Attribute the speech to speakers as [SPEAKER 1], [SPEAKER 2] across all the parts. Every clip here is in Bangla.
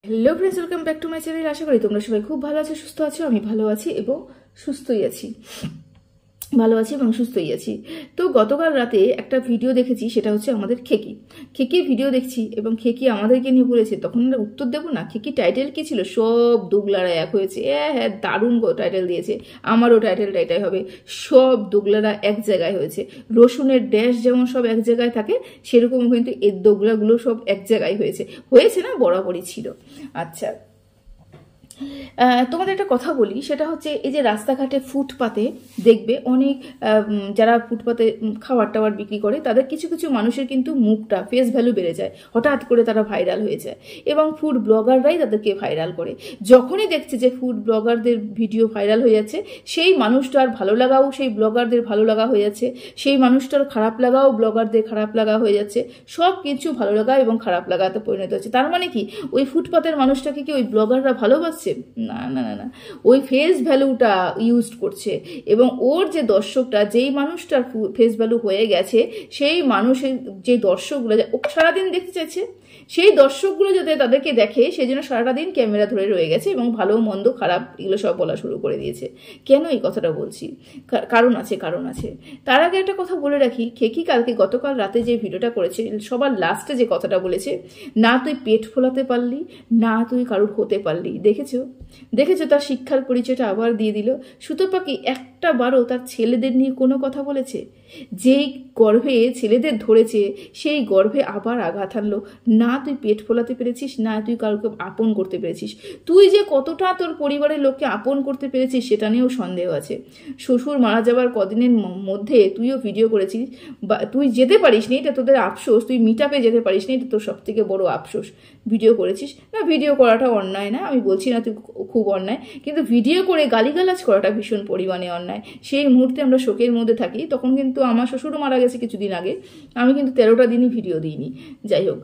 [SPEAKER 1] Hello friends, welcome back to my channel. আশা করি তোমরা সবাই খুব ভালো আছো, সুস্থ আছো। আমি ভালো আছি এবং সুস্থই আছি, ভালো আছি এবং সুস্থই আছি। তো গতকাল রাতে একটা ভিডিও দেখেছি, সেটা হচ্ছে আমাদের খেকির ভিডিও দেখছি এবং খেকি আমাদেরকে নিয়ে বলেছে। তখন আমরা উত্তর দেবো না। খেকি টাইটেল কি ছিল? সব দুগলারা এক হয়েছে। হ্যাঁ, দারুণ টাইটেল দিয়েছে। আমারও টাইটেলটা এটাই হবে, সব দুগলারা এক জায়গায় হয়েছে। রসুনের ড্যাশ যেমন সব এক জায়গায় থাকে, সেরকম কিন্তু এর দোগলাগুলো সব এক জায়গায় হয়েছে না, বরাবরই ছিল। আচ্ছা, তোমাদের একটা কথা বলি, সেটা হচ্ছে এই যে রাস্তাঘাটে ফুটপাতে দেখবে অনেক যারা ফুটপাতে খাবার টাবার বিক্রি করে, তাদের কিছু কিছু মানুষের কিন্তু মুখটা ফেস ভ্যালু বেড়ে যায়, হঠাৎ করে তারা ভাইরাল হয়ে যায় এবং ফুড ব্লগাররাই তাদেরকে ভাইরাল করে। যখনই দেখছে যে ফুড ব্লগারদের ভিডিও ভাইরাল হয়ে যাচ্ছে, সেই মানুষটার ভালো লাগাও সেই ব্লগারদের ভালো লাগা হয়ে যাচ্ছে, সেই মানুষটার খারাপ লাগাও ব্লগারদের খারাপ লাগা হয়ে যাচ্ছে। সব কিছু ভালো লাগা এবং খারাপ লাগাতে পরিণত হচ্ছে। তার মানে কি ওই ফুটপাতের মানুষটাকে কি ওই ব্লগাররা ভালোবাসছে? না না না না, ওই ফেস ভ্যালুটা ইউজ করছে এবং ওর যে দর্শকটা, যেই মানুষটার ফেস ভ্যালু হয়ে গেছে, সেই মানুষের যে দর্শকগুলো সারাদিন দেখতে চাইছে, সেই দর্শকগুলো যাতে তাদেরকে দেখে, সেই জন্য সারাটা দিন ক্যামেরা ধরে রয়ে গেছে এবং ভালো মন্দ খারাপ এগুলো সব বলা শুরু করে দিয়েছে। কেন এই কথাটা বলছি? কারণ আছে। তার আগে একটা কথা বলে রাখি, খেকি গতকাল রাতে যে ভিডিওটা করেছে, সবার লাস্টে যে কথাটা বলেছে, না তুই পেট ফোলাতে পারলি, না তুই কারুর হতে পারলি। দেখেছো তার শিক্ষার পরিচয়টা আবার দিয়ে দিল। সুতোপাখি একটা বারও তার ছেলেদের নিয়ে কোনো কথা বলেছে? যেই গর্ভে ছেলেদের ধরেছে, সেই গর্ভে আবার আঘাত আনলো। না তুই পেট ফোলাতে পেরেছিস, না তুই কারোকে আপন করতে পেরেছিস। তুই যে কতটা তোর পরিবারের লোককে আপন করতে পেরেছিস, সেটা নিয়েও সন্দেহ আছে। শ্বশুর মারা যাওয়ার কদিনের মধ্যে তুইও ভিডিও করেছিস, বা তুই যেতে পারিস নি, এটা তোদের আফসোস। তুই মিট আপে যেতে পারিস নি, এটা তোর সব থেকে বড় আফসোস। ভিডিও করেছিস না, ভিডিও করাটা অন্যায় না, আমি বলছি না তুই খুব অন্যায়, কিন্তু ভিডিও করে গালিগালাজ করাটা ভীষণ পরিমাণে অন্যায়। সেই মুহূর্তে আমরা শোকের মধ্যে থাকি। তখন কিন্তু আমার শ্বশুরও মারা গেছে কিছুদিন আগে, আমি কিন্তু 13টা দিনই ভিডিও দিইনি। যাই হোক,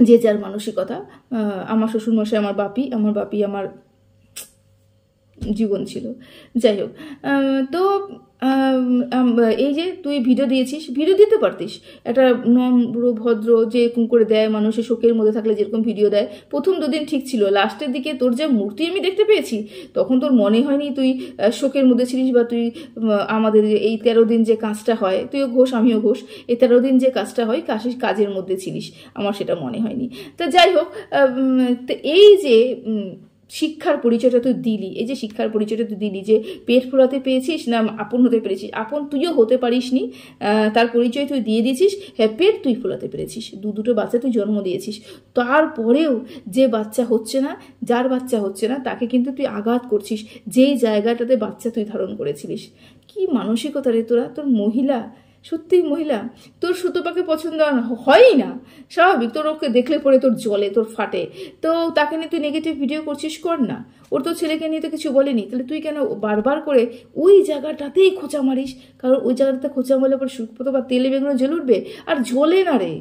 [SPEAKER 1] যে যার মানসিকতা। আমার শ্বশুরমশাই আমার বাপি আমার জীবন ছিল। যাই হোক, তো এই যে তুই ভিডিও দিয়েছিস, ভিডিও দিতে পারতিস। একটা নম্র ভদ্র যে করে দেয়, মানুষের শোকের মধ্যে থাকলে যেরকম ভিডিও দেয়। প্রথম দুদিন ঠিক ছিল, লাস্টের দিকে তোর যে মূর্তি আমি দেখতে পেয়েছি, তখন তোর মনে হয়নি তুই শোকের মধ্যে ছিলিস, বা তুই আমাদের এই 13 দিন যে কাজটা হয়, তুইও ঘোষ আমিও ঘোষ, এই 13 দিন যে কাজটা হয় কাজের মধ্যে ছিলিস, আমার সেটা মনে হয়নি। তো যাই হোক, তো এই যে শিক্ষার পরিচয়টা তুই দিলি, এই যে শিক্ষার পরিচয়টা তুই দিলি, যে পেট ফোলাতে পেয়েছিস না আপন হতে পেরেছিস, আপন তুইও হতে পারিস নি, তার পরিচয় তুই দিয়ে দিয়েছিস। হ্যাঁ, পেট তুই ফোলাতে পেরেছিস, দুটো বাচ্চা তুই জন্ম দিয়েছিস, তারপরেও যে বাচ্চা হচ্ছে না, যার বাচ্চা হচ্ছে না, তাকে কিন্তু তুই আঘাত করছিস, যেই জায়গাটাতে বাচ্চা তুই ধারণ করেছিলিস। কি মানসিকতা রে তোরা! তোর মহিলা, সত্যিই মহিলা। তোর সুতোপাকে পছন্দ হয়ই না, স্বাভাবিক। তোর ওকে দেখলে পরে তোর জ্বলে, তোর ফাটে। তো তাকে নিয়ে তুই নেগেটিভ ভিডিও করছিস, কর না। ওর তো ছেলেকে নিয়ে তো কিছু বলেনি, তাহলে তুই কেন বারবার করে ওই জায়গাটাতেই খোঁচা মারিস? কারণ ওই জায়গাটাতে খোঁচা মারলে পরে সুতোপা বা তেলে বেগুনো জ্বলে উঠবে, আর জ্বলে না রে।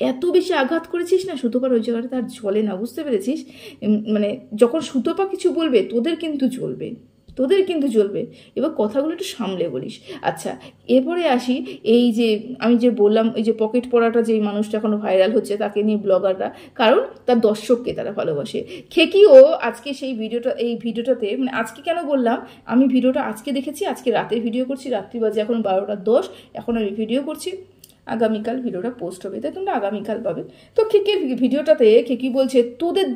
[SPEAKER 1] এত বেশি আঘাত করেছিস না সুতোপার ওই জায়গাটাতে, আর জ্বলে না, বুঝতে পেরেছিস? মানে যখন সুতোপা কিছু বলবে, তোদের কিন্তু জ্বলবে। এবার কথাগুলো একটু সামলে বলিস। আচ্ছা, এরপরে আসি, এই যে আমি যে বললাম, এই যে পকেট পড়াটা যেই মানুষটা এখনো ভাইরাল হচ্ছে, তাকে নিয়ে ব্লগাররা, কারণ তার দর্শককে তারা ভালোবাসে। খেকিও আজকে সেই ভিডিওটাতে, মানে আজকে কেন বললাম, আমি ভিডিওটা আজকে দেখেছি, আজকে রাতে ভিডিও করছি, রাত্রি বাজে এখন 12টা 10, এখন আমি ভিডিও করছি। আগামীকাল ভিডিওটা পোস্ট হবে, তাই তোমরা আগামীকাল পাবে। তো খেকির ভিডিওটাতে খেকি বলছে, তোদের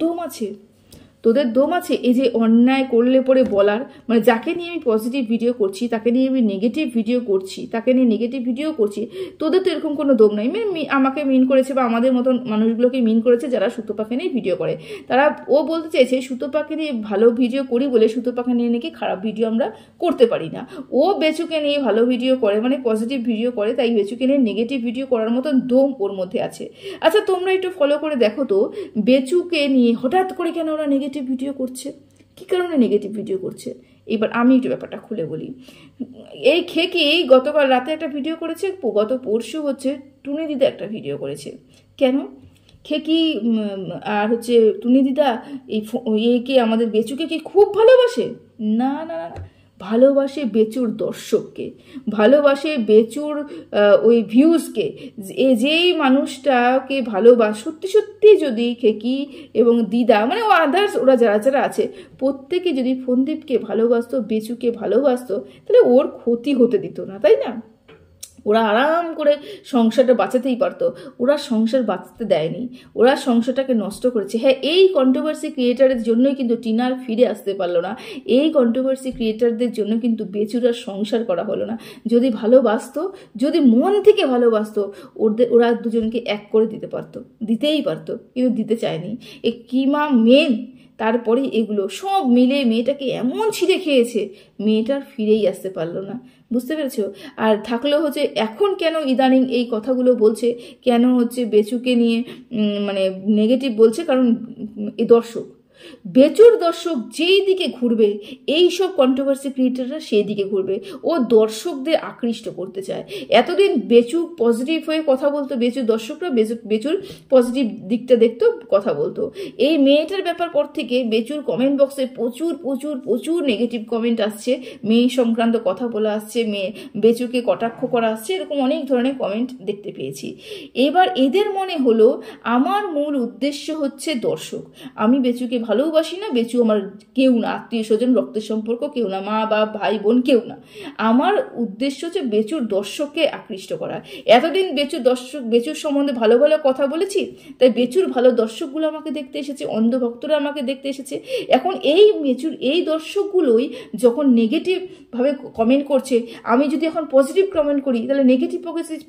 [SPEAKER 1] দম আছে এই যে অন্যায় করলে পরে বলার, মানে যাকে নিয়ে আমি পজিটিভ ভিডিও করছি, তাকে নিয়ে আমি নেগেটিভ ভিডিও করছি, তোদের তো এরকম কোনো দম নাই। আমাকে মিন করেছে, বা আমাদের মতন মানুষগুলোকে মিন করেছে যারা সুতোপাকে নিয়ে ভিডিও করে। ও বলতে চাইছে সুতোপাকে নিয়ে ভালো ভিডিও করি বলে সুতোপাকে নিয়ে নাকি খারাপ ভিডিও আমরা করতে পারি না। ও বেচুকে নিয়ে ভালো ভিডিও করে, মানে পজিটিভ ভিডিও করে, তাই বেচুকে নিয়ে নেগেটিভ ভিডিও করার মতন দম ওর মধ্যে আছে। আচ্ছা, তোমরা একটু ফলো করে দেখো তো, বেচুকে নিয়ে হঠাৎ করে কেন ওরা নেগেটিভ ভিডিও করছে? কি কারণে নেগেটিভ ভিডিও করছে? এবার আমি একটু ব্যাপারটা খুলে বলি। এই খেকি গতকাল রাতে একটা ভিডিও করেছে, গত পরশু হচ্ছে টুনি দিদা একটা ভিডিও করেছে। কেন খেকি আর হচ্ছে টুনি দিদা একে আমাদের বেচুকে কি খুব ভালোবাসে? না না না, ভালোবাসে বেচুর দর্শককে, ভালোবাসে বেচুর ওই ভিউজকে। যেই মানুষটাকে সত্যি সত্যি যদি খেকি এবং দিদা মানে ও আদার্স ওরা যারা যারা আছে প্রত্যেকে যদি ফোনদীপকে ভালোবাসতো, বেচুকে ভালোবাসতো, তাহলে ওর ক্ষতি হতে দিত না, তাই না? ওরা আরাম করে সংসারটা বাঁচাতেই পারতো, ওরা সংসার বাঁচাতে দেয়নি, ওরা সংসারটাকে নষ্ট করেছে। হ্যাঁ, এই কন্ট্রোভার্সি ক্রিয়েটারের জন্যই কিন্তু টিনার ফিরে আসতে পারলো না, এই কন্ট্রোভার্সি ক্রিয়েটারদের জন্য কিন্তু বেচুরার সংসার করা হলো না। যদি ভালোবাসতো, যদি মন থেকে ভালোবাসতো, ওরা দুজনকে এক করে দিতেই পারতো, কিন্তু দিতে চায়নি। এই কিমা মেন, তারপরে এগুলো সব মিলে মেয়েটাকে এমন ছিঁড়ে খেয়েছে, মেয়েটার ফিরেই আসতে পারলো না। বুঝতে পেরেছো? আর থাকলেও হচ্ছে এখন কেন ইদানিং এই কথাগুলো বলছে, কেন হচ্ছে বেচুকে নিয়ে মানে নেগেটিভ বলছে, কারণ এই বেচুর দর্শক যেই দিকে ঘুরবে, এই সব কন্ট্রোভার্সি ক্রিয়েটাররা সেই দিকে ঘুরবে। ও দর্শকদের আকৃষ্ট করতে চায়। এতদিন বেচু পজিটিভ হয়ে কথা বলতো, বেচুর দর্শকরা বেচুর পজিটিভ দিকটা দেখতো, কথা বলতো। এই মেয়েটার ব্যাপার পর থেকে বেচুর কমেন্ট বক্সে প্রচুর প্রচুর প্রচুর নেগেটিভ কমেন্ট আসছে, মেয়ে সংক্রান্ত কথা বলা আসছে, বেচুকে কটাক্ষ করা আসছে, এরকম অনেক ধরনের কমেন্ট দেখতে পেয়েছি। এবার এদের মনে হলো আমার মূল উদ্দেশ্য হচ্ছে দর্শক, আমি বেচুকে ভালোবাসি না, বেচু আমার কেউ না, আত্মীয় স্বজন রক্তের সম্পর্ক কেউ না, মা বাপ ভাই বোন কেউ না। আমার উদ্দেশ্য হচ্ছে বেচুর দর্শককে আকৃষ্ট করা। এতদিন বেচুর সম্বন্ধে ভালো ভালো কথা বলেছি, তাই বেচুর ভালো দর্শকগুলো আমাকে দেখতে এসেছে, অন্ধভক্তরা আমাকে দেখতে এসেছে। এখন এই বেচুর এই দর্শকগুলোই যখন নেগেটিভ ভাবে কমেন্ট করছে, আমি যদি এখন পজিটিভ কমেন্ট করি তাহলে নেগেটিভ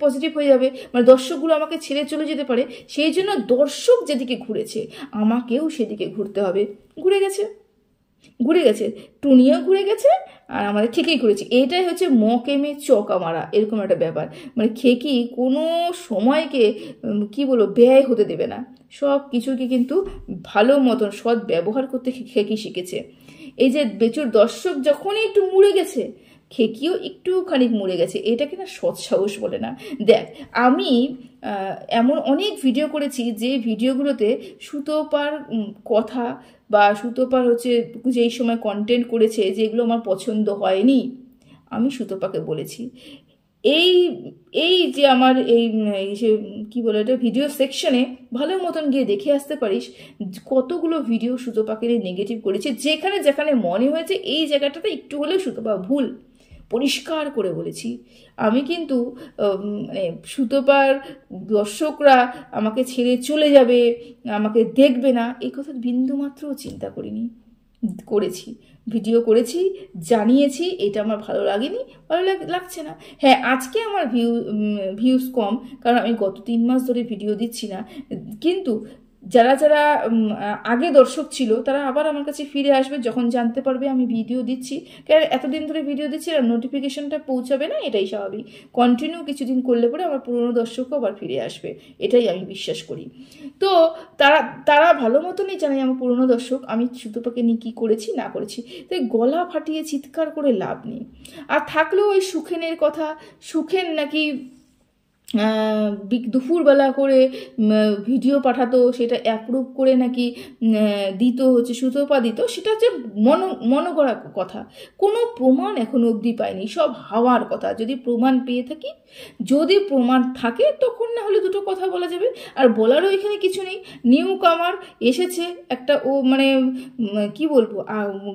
[SPEAKER 1] পজিটিভ হয়ে যাবে, মানে দর্শকগুলো আমাকে ছেড়ে চলে যেতে পারে। সেই জন্য দর্শক যেদিকে ঘুরেছে আমাকেও সেদিকে ঘুরতে হবে। ঘুরে গেছে, টুনিও ঘুরে গেছে, আর আমাদের ঠিকই ঘুরেছে। এটাই হচ্ছে মকেমে চকা মারা, এরকম একটা ব্যাপার। মানে খেকি কোনো সময়কে কি বলবো ব্যয় হতে দেবে না, সব কিছুকে কিন্তু ভালো মতন সৎ ব্যবহার করতে খেকি শিখেছে। এই যে বেচুর দর্শক যখনই একটু মুড়ে গেছে, খেকিও একটুখানি মুড়ে গেছে, এটাকে না সৎসাহস বলে না। দেখ, আমি এমন অনেক ভিডিও করেছি যে ভিডিওগুলোতে সুতোপার কথা বা সুতোপার হচ্ছে যেই সময় কন্টেন্ট করেছে যেগুলো আমার পছন্দ হয়নি, আমি সুতোপাকে বলেছি এই যে আমার এই কি বলে এটা ভিডিও সেকশনে ভালো মতন গিয়ে দেখে আসতে পারিস, কতগুলো ভিডিও সুতোপাকে নেগেটিভ করেছে। যেখানে যেখানে মনে হয়েছে এই জায়গাটাতে একটু হলেও সুতোপা ভুল, পরিষ্কার করে বলেছি। আমি কিন্তু মানে সুতোপার দর্শকরা আমাকে ছেড়ে চলে যাবে, আমাকে দেখবে না, এই কথা বিন্দুমাত্রও চিন্তা করিনি। ভিডিও করেছি, জানিয়েছি এটা আমার ভালো লাগেনি, ভালো লাগছে না। হ্যাঁ, আজকে আমার ভিউজ কম, কারণ আমি গত 3 মাস ধরে ভিডিও দিচ্ছি না, কিন্তু যারা যারা আগে দর্শক ছিল তারা আবার আমার কাছে ফিরে আসবে যখন জানতে পারবে আমি ভিডিও দিচ্ছি। কারণ এতদিন ধরে ভিডিও দিচ্ছি আর নোটিফিকেশনটা পৌঁছাবে না, এটাই স্বাভাবিক। কন্টিনিউ কিছুদিন করলে পরে আমার পুরনো দর্শকও আবার ফিরে আসবে, এটাই আমি বিশ্বাস করি। তো তারা ভালো মতনই জানে আমার পুরনো দর্শক আমি সুতোপাকে নিয়ে কী করেছি না করেছি, তাই গলা ফাটিয়ে চিৎকার করে লাভ নেই। আর থাকলেও ওই সুখেনের কথা, সুখেন নাকি দুপুরবেলা করে ভিডিও পাঠাতো, সেটা অ্যাপ্রুভ করে নাকি দিত হচ্ছে সুতোপা দিত, সেটা হচ্ছে মনগড়া কথা, কোনো প্রমাণ এখনো অবধি পাইনি, সব হাওয়ার কথা। যদি প্রমাণ পেয়ে থাকি, যদি প্রমাণ থাকে তখন না হলে দুটো কথা বলা যাবে, আর বলারও এখানে কিছু নেই। নিউ কামার এসেছে একটা, ও মানে কি বলবো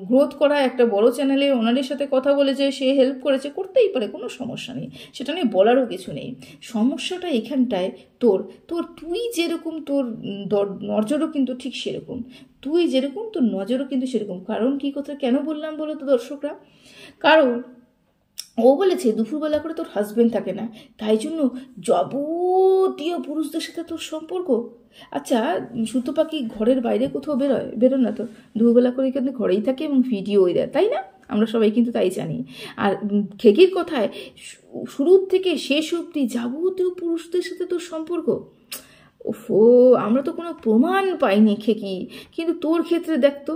[SPEAKER 1] গ্রোথ করা একটা বড় চ্যানেলে ওনাদের সাথে কথা বলেছে, সে হেল্প করেছে, করতেই পারে, কোনো সমস্যা নেই, সেটা নিয়ে বলারও কিছু নেই। সমস্যাটা এখানটায় তুই যেরকম তোর নজরও কিন্তু ঠিক সেরকম, তুই যেরকম তোর নজরও কিন্তু সেরকম। কারণ কি কথা কেন বললাম বলো তো দর্শকরা, কারণ ও বলেছে দুপুরবেলা করে তোর হাজবেন্ড থাকে না, তাই জন্য যাবতীয় পুরুষদের সাথে তোর সম্পর্ক। আচ্ছা, সুতোপা কি ঘরের বাইরে কোথাও বেরোয় না তো, দুপুরবেলা করে কিন্তু ঘরেই থাকে এবং ভিডিওই দেয়, তাই না? আমরা সবাই কিন্তু তাই জানি। আর খেকির কথায় শুরুর থেকে শেষ অবধি যাবতীয় পুরুষদের সাথে তোর সম্পর্ক। ওফো, আমরা তো কোনো প্রমাণ পাইনি খেকি, কিন্তু তোর ক্ষেত্রে দেখতো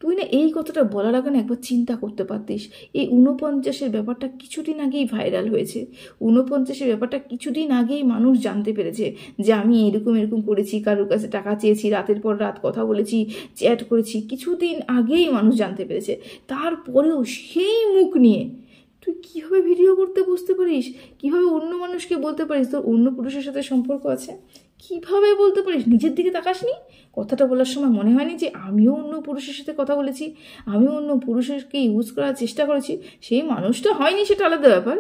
[SPEAKER 1] তুই না এই কথাটা বলার আগে না একবার চিন্তা করতে পারতিস। এই 49-এর ব্যাপারটা কিছুদিন আগেই ভাইরাল হয়েছে। 49-এর ব্যাপারটা কিছুদিন আগেই মানুষ জানতে পেরেছে যে আমি এরকম এরকম করেছি, কারোর কাছে টাকা চেয়েছি, রাতের পর রাত কথা বলেছি, চ্যাট করেছি, কিছুদিন আগেই মানুষ জানতে পেরেছে। তারপরেও সেই মুখ নিয়ে তুই কীভাবে ভিডিও করতে বুঝতে পারিস? কীভাবে অন্য মানুষকে বলতে পারিস তোর অন্য পুরুষের সাথে সম্পর্ক আছে? কিভাবে বলতে পারিস? নিজের দিকে তাকাসনি? কথাটা বলার সময় মনে হয়নি যে আমিও অন্য পুরুষের সাথে কথা বলেছি, আমিও অন্য পুরুষেরকে ইউজ করার চেষ্টা করেছি? সেই মানুষটা হয়নি সেটা আলাদা ব্যাপার,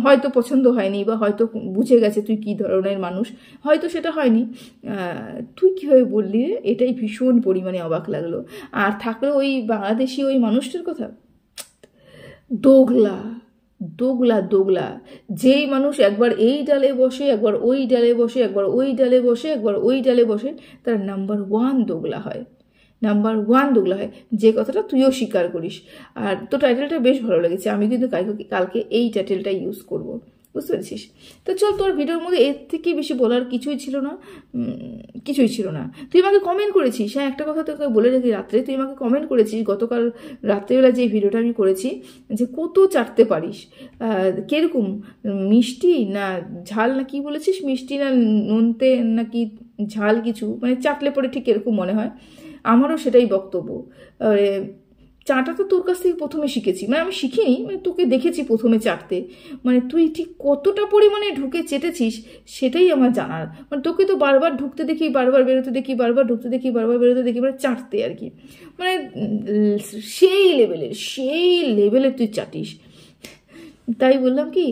[SPEAKER 1] হয়তো পছন্দ হয়নি বা হয়তো বুঝে গেছে তুই কী ধরনের মানুষ, হয়তো সেটা হয়নি। তুই কীভাবে বললি রে? এটাই ভীষণ পরিমাণে অবাক লাগলো। আর থাকলো ওই বাংলাদেশি ওই মানুষটার কথা, দোগলা দোগলা দোগলা। যেই মানুষ একবার এই ডালে বসে, একবার ওই ডালে বসে, একবার ওই ডালে বসে, একবার ওই ডালে বসে, তার নাম্বার 1 দোগলা হয়, নাম্বার 1 দোগলা হয়। যে কথাটা তুইও স্বীকার করিস। আর তো টাইটেলটা বেশ ভালো লেগেছে, আমি কিন্তু কালকে এই টাইটেলটা ইউজ করব, বুঝতে পেরেছিস? তো চল, তোর ভিডিওর মধ্যে এর থেকে বেশি বলার কিছুই ছিল না, কিছুই ছিল না। তুই আমাকে কমেন্ট করেছিস, হ্যাঁ একটা কথা তোকে বলে রেখি, রাত্রে তুই আমাকে কমেন্ট করেছিস গতকাল রাত্রেবেলা যে ভিডিওটা আমি করেছি, যে কত চাটতে পারিস, কিরকম মিষ্টি না ঝাল, না কি বলেছিস, মিষ্টি না নোনতে নাকি ঝাল কিছু, মানে চাটলে পরে ঠিক এরকম মনে হয়। আমারও সেটাই বক্তব্য। চাটা তো তোর কাছ থেকে প্রথমে শিখেছি, মানে আমি শিখিনি, মানে তোকে দেখেছি প্রথমে চাটতে, মানে তুই ঠিক কতটা পরিমাণে ঢুকে চেটেছিস সেটাই আমার জানার। মানে তোকে তো বারবার ঢুকতে দেখি, বারবার বেরোতে দেখি, বারবার ঢুকতে দেখি, বারবার বেরোতে দেখি, মানে চাটতে আর কি, মানে সেই লেভেলের তুই চাটিস। তাই বললাম কি,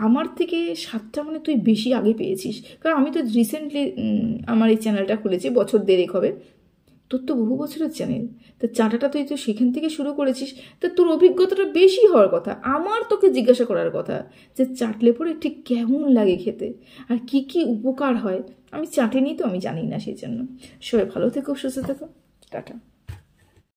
[SPEAKER 1] আমার থেকে 7টা মানে তুই বেশি আগে পেয়েছিস, কারণ আমি তো রিসেন্টলি আমার এই চ্যানেলটা খুলেছি, বছর 1.5 হবে। তোর তো বহু বছরের চ্যানেল, তো চাটাটা তুই তো সেখান থেকে শুরু করেছিস, তো তোর অভিজ্ঞতাটা বেশি হওয়ার কথা। আমার তোকে জিজ্ঞাসা করার কথা যে চাটলে পরে ঠিক কেমন লাগে খেতে, আর কি কি উপকার হয়। আমি চাটিনি তো, আমি জানি না, সেই জন্য। সবাই ভালো থেকো, সুস্থ থেকো, টাটা।